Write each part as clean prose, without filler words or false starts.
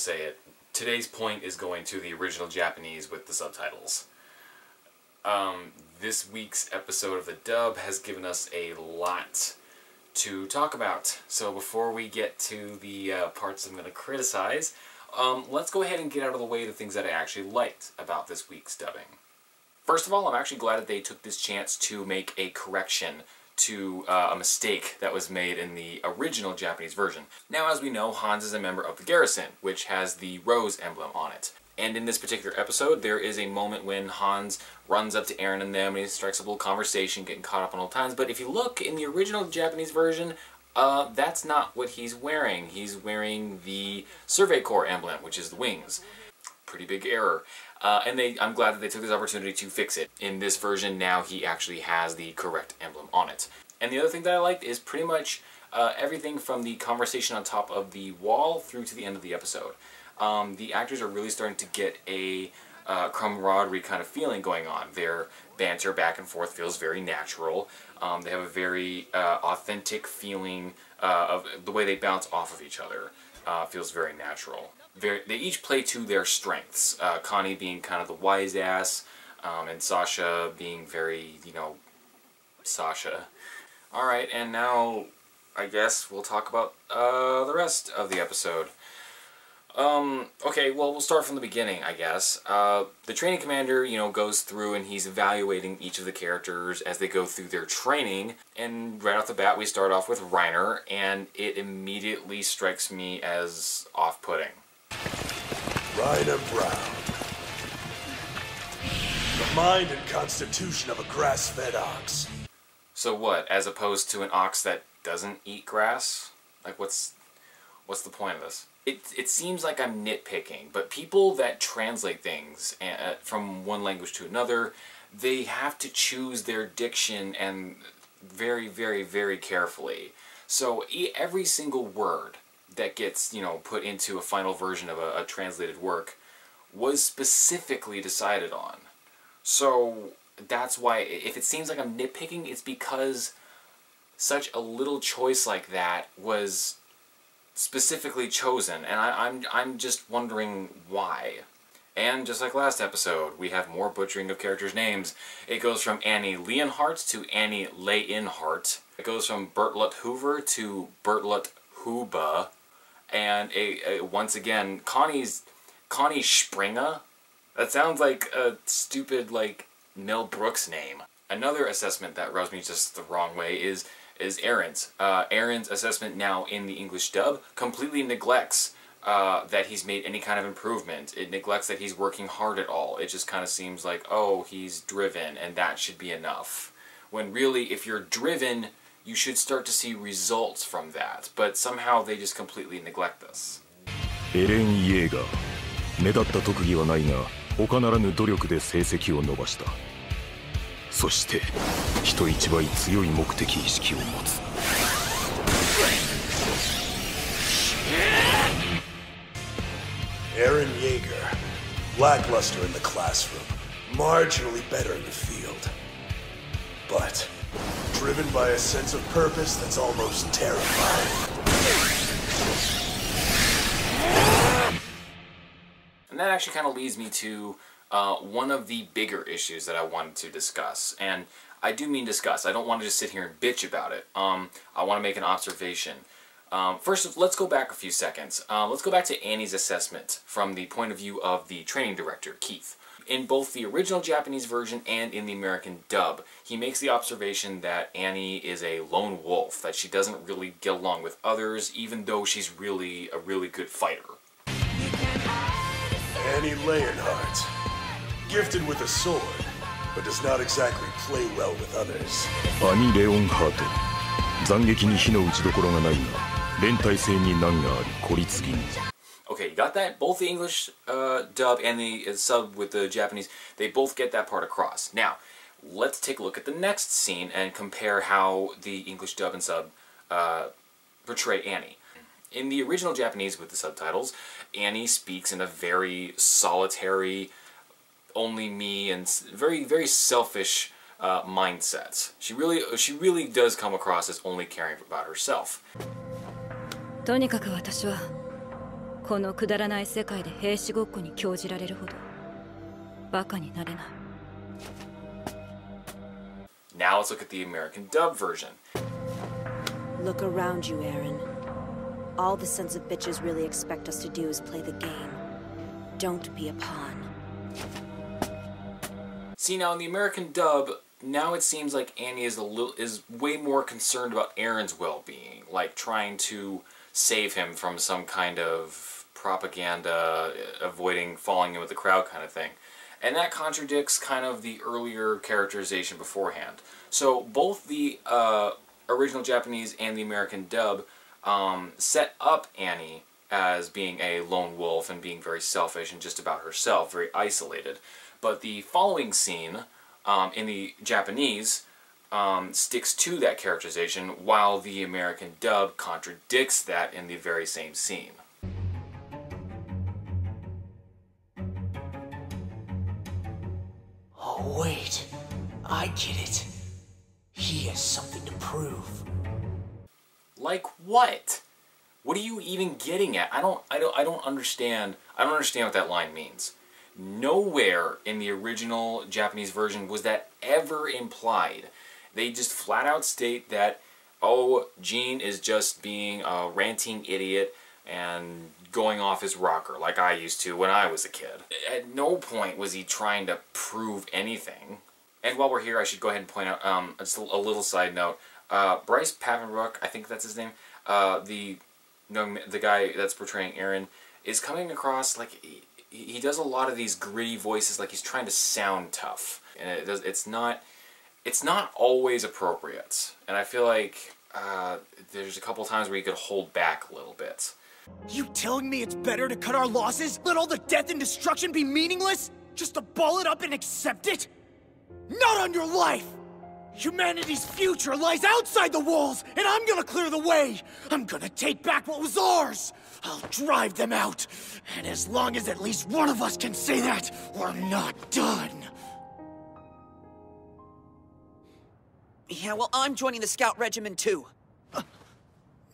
say it. Today's point is going to the original Japanese with the subtitles. This week's episode of the dub has given us a lot to talk about. So before we get to the parts I'm going to criticize, let's go ahead and get out of the way the things that I actually liked about this week's dubbing. First of all, I'm actually glad that they took this chance to make a correction to a mistake that was made in the original Japanese version. Now, as we know, Hans is a member of the garrison, which has the rose emblem on it. And in this particular episode, there is a moment when Hans runs up to Eren and them, and he strikes a little conversation, getting caught up on old times. But if you look in the original Japanese version, that's not what he's wearing. He's wearing the Survey Corps emblem, which is the wings. Pretty big error. And I'm glad that they took this opportunity to fix it. In this version, now he actually has the correct emblem on it. And the other thing that I liked is pretty much everything from the conversation on top of the wall through to the end of the episode. The actors are really starting to get a camaraderie kind of feeling going on. Their banter back and forth feels very natural. They have a very authentic feeling of the way they bounce off of each other. Feels very natural. They each play to their strengths. Connie being kind of the wise ass, and Sasha being very, you know, Sasha. Alright, and now I guess we'll talk about the rest of the episode. Okay, well, we'll start from the beginning, I guess. The training commander, you know, goes through and he's evaluating each of the characters as they go through their training. And right off the bat, we start off with Reiner, and it immediately strikes me as off-putting. Reiner Brown. The mind and constitution of a grass-fed ox. So what, as opposed to an ox that doesn't eat grass? Like, what's the point of this? It seems like I'm nitpicking, but people that translate things from one language to another, they have to choose their diction and very, very, very carefully. So every single word that gets, you know, put into a final version of a translated work was specifically decided on. So that's why, if it seems like I'm nitpicking, it's because such a little choice like that was specifically chosen, and I'm just wondering why. And just like last episode, we have more butchering of characters' names. It goes from Annie Leonhardt to Annie Leinhardt. It goes from Bertlut Hoover to Bertlut Huba. And once again, Connie Springer? That sounds like a stupid, like, Mel Brooks name. Another assessment that rubs me just the wrong way is Eren's. Eren's assessment now in the English dub completely neglects that he's made any kind of improvement. It neglects that he's working hard at all. It just kind of seems like, oh, he's driven, and that should be enough. When really, if you're driven, you should start to see results from that. But somehow they just completely neglect this. Eren Yeager. 目立った特技はないが、他ならぬ努力で成績を伸ばした。そして人一倍強い目的意識を持つ。Eren Yeager. Lackluster in the classroom. Marginally better in the field. But driven by a sense of purpose that's almost terrifying. And that actually kind of leads me to one of the bigger issues that I wanted to discuss. And I do mean discuss. I don't want to just sit here and bitch about it. I want to make an observation. First, let's go back a few seconds. Let's go back to Annie's assessment from the point of view of the training director, Keith. In both the original Japanese version and in the American dub, he makes the observation that Annie is a lone wolf, that she doesn't really get along with others, even though she's really a really good fighter. Annie Leinhardt. Gifted with a sword, but does not exactly play well with others. Annie Leinhardt. 斬撃に火の打ちどころがないが、連帯性に難があり、孤立気味。 Okay, you got that? Both the English dub and the sub with the Japanese, they both get that part across. Now, let's take a look at the next scene and compare how the English dub and sub portray Annie. In the original Japanese with the subtitles, Annie speaks in a very solitary, only me, and very, very selfish mindset. She really does come across as only caring about herself. とにかく私はこのくだらない世界で兵士ごっこに興じられるほどバカになれない。 Now let's look at the American dub version. Look around you, Aaron. All the sons of bitches really expect us to do is play the game. Don't be a pawn. See, now in the American dub, now it seems like Annie is way more concerned about Aaron's well-being, like trying to save him from some kind of propaganda, avoiding falling in with the crowd kind of thing. And that contradicts kind of the earlier characterization beforehand. So both the original Japanese and the American dub set up Annie as being a lone wolf and being very selfish and just about herself, very isolated. But the following scene in the Japanese sticks to that characterization, while the American dub contradicts that in the very same scene. Oh, wait. I get it. He has something to prove. Like what? What are you even getting at? I don't understand. I don't understand what that line means. Nowhere in the original Japanese version was that ever implied. They just flat out state that, oh, Gene is just being a ranting idiot and going off his rocker like I used to when I was a kid. At no point was he trying to prove anything. And while we're here, I should go ahead and point out just a little side note. Bryce Papenbrook, I think that's his name, the guy that's portraying Aaron, is coming across like he does a lot of these gritty voices, like he's trying to sound tough, and it's not always appropriate. And I feel like there's a couple times where you could hold back a little bit. You telling me it's better to cut our losses? Let all the death and destruction be meaningless? Just to ball it up and accept it? Not on your life! Humanity's future lies outside the walls, and I'm gonna clear the way! I'm gonna take back what was ours! I'll drive them out! And as long as at least one of us can say that, we're not done! Yeah, well, I'm joining the Scout Regiment too.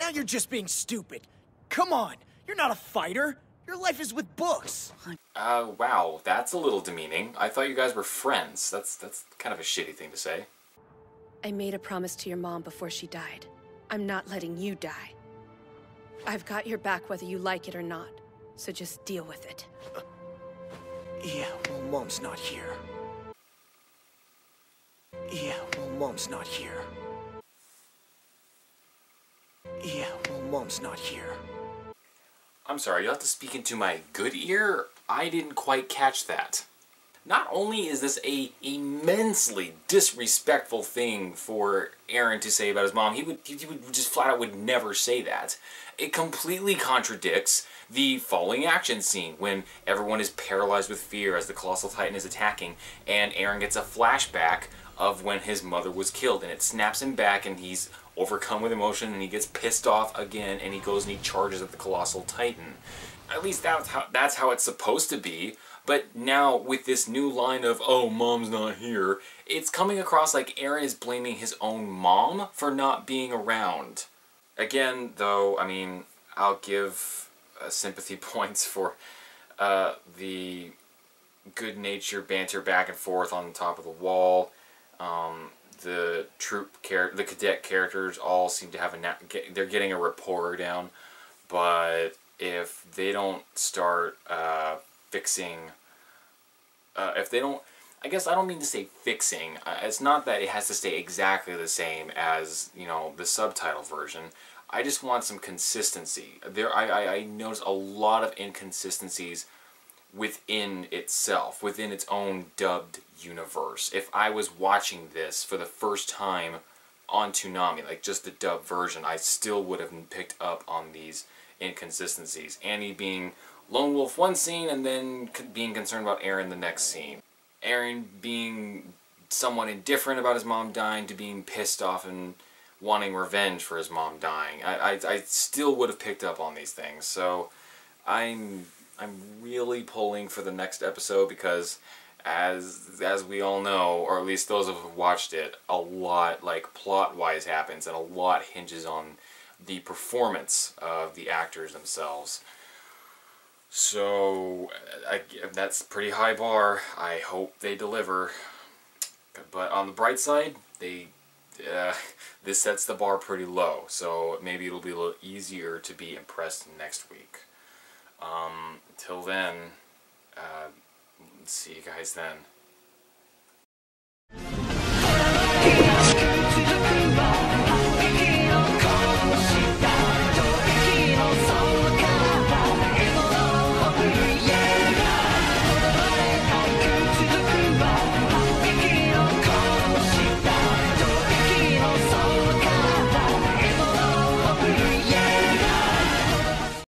Now you're just being stupid. Come on, you're not a fighter. Your life is with books. Wow, that's a little demeaning. I thought you guys were friends. That's kind of a shitty thing to say. I made a promise to your mom before she died. I'm not letting you die. I've got your back whether you like it or not, so just deal with it. Yeah, well, Mom's not here. Yeah, well, Mom's not here. Yeah, well, Mom's not here. I'm sorry, you'll have to speak into my good ear? I didn't quite catch that. Not only is this a immensely disrespectful thing for Aaron to say about his mom, he would just flat out would never say that. It completely contradicts the following action scene when everyone is paralyzed with fear as the Colossal Titan is attacking, and Aaron gets a flashback of when his mother was killed, and it snaps him back, and he's overcome with emotion, and he gets pissed off again, and he goes and he charges at the Colossal Titan. At least that's how it's supposed to be. But now, with this new line of, oh, Mom's not here, it's coming across like Aaron is blaming his own mom for not being around. Again, though, I mean, I'll give sympathy points for the good-natured banter back and forth on top of the wall. The the cadet characters all seem to have they're getting a rapport down. But if they don't start fixing, if they don't, I guess I don't mean to say fixing, it's not that it has to stay exactly the same as, you know, the subtitle version. I just want some consistency. I notice a lot of inconsistencies within itself, within its own dubbed universe. If I was watching this for the first time on Toonami, like just the dubbed version, I still would have picked up on these inconsistencies. Annie being lone wolf one scene and then being concerned about Aaron the next scene. Aaron being somewhat indifferent about his mom dying to being pissed off and wanting revenge for his mom dying. I still would have picked up on these things. So I'm really pulling for the next episode because as we all know, or at least those of us who watched it, a lot, like plot-wise, happens, and a lot hinges on the performance of the actors themselves. So, that's a pretty high bar. I hope they deliver. But on the bright side, this sets the bar pretty low. So maybe it'll be a little easier to be impressed next week. Until then, see you guys then.